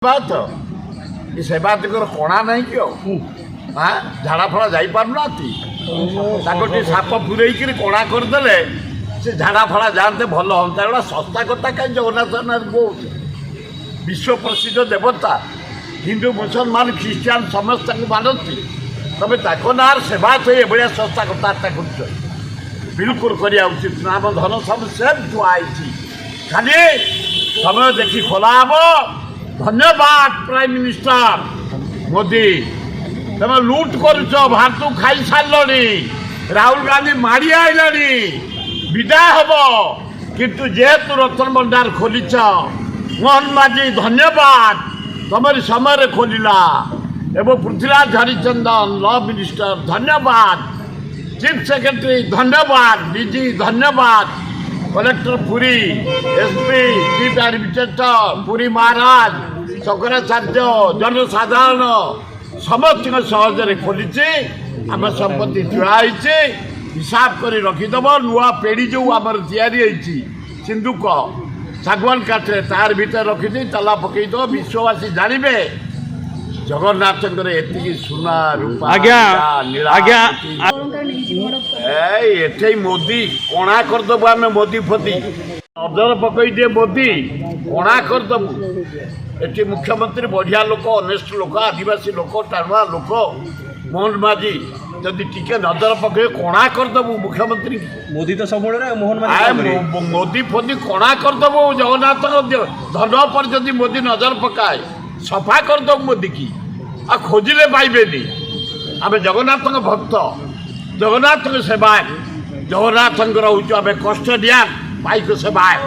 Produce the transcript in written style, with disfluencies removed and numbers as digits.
ବାତ ଏ ସେବାୟତଙ୍କର କଣା ନାହିଁ କି ଆଉ ଝାଡ଼ା ଫଳା ଯାଇପାରୁନାହାନ୍ତି ତାକୁ ଟିକେ ସାପ ପୁରେଇକିରି କଣା କରିଦେଲେ ସେ ଝାଡ଼ା ଫଳା ଯାଆନ୍ତେ ଭଲ ହୁଅନ୍ତା। ଏଗୁଡ଼ା ଶସ୍ତା କଥା କାହିଁ ଜଗନ୍ନାଥ କହୁଛି। ବିଶ୍ୱ ପ୍ରସିଦ୍ଧ ଦେବତା ହିନ୍ଦୁ ମୁସଲମାନ ଖ୍ରୀଷ୍ଟିଆନ ସମସ୍ତେ ତାଙ୍କୁ ମାନନ୍ତି। ତମେ ତାଙ୍କ ନାଁରେ ସେବାୟତ ଏଭଳିଆ ଶସ୍ତା କଥାବାର୍ତ୍ତା କରୁଛ ବିଲକୁଲ କରିବା ଉଚିତ ନା। ଆମ ଧନ ସବୁ ସେମ୍ ଥୁଆ ହେଇଛି, ଖାଲି ସମୟ ଦେଖି ଖୋଲା ହେବ। धन्यवाद प्राइम मिनिस्टर मोदी, तुम लुट करुच भारत खाई सारे। राहुल गांधी माड़ी आईला विदाय हम किंतु जेहेतु रतन भंडार खोलीच मोहन माझी धन्यवाद तुम समय खोलला। एवं पृथ्वीराज हरिचंदन लॉ मिनिस्टर धन्यवाद, चीफ सेक्रेटरी धन्यवाद, डीजी धन्यवाद, collector Puri, SP, chief administrator Puri Maharaj, Shankaracharya, जनसाधारण समस्त सहजरे खोली आम संपत्ति जुआई हिसाब कर रखीदब। नुआ पेड़ी जो आम तैयारी सिंधुक सागवान काठे तार भीतर रखी ताला पकईद विश्ववासी जानवे जगन्नाथ एति सुना रूपा एठे मोदी कणा करदेबू आम मोदी फोदी नजर पकई दिए मोदी कणा करदेबू। एटी मुख्यमंत्री बढ़िया लोक, अनेस्ट लोक, आदिवासी लोक, टाणुआ लोक मोहन माझी जदि टिके नजर पकड़े कणा करदेबू मुख्यमंत्री। मोदी तो सब मोदी फोदी कणा करदेबू। जगन्नाथ धन पर जदि मोदी नजर पकाए सफा करदेबू मोदी की आ खोजिले पाइबेनी। आम जगन्नाथ भक्त, जगन्नाथ सेवायक, जगन्नाथ हूँ आम कस्टोडियन पाइक सेवायक।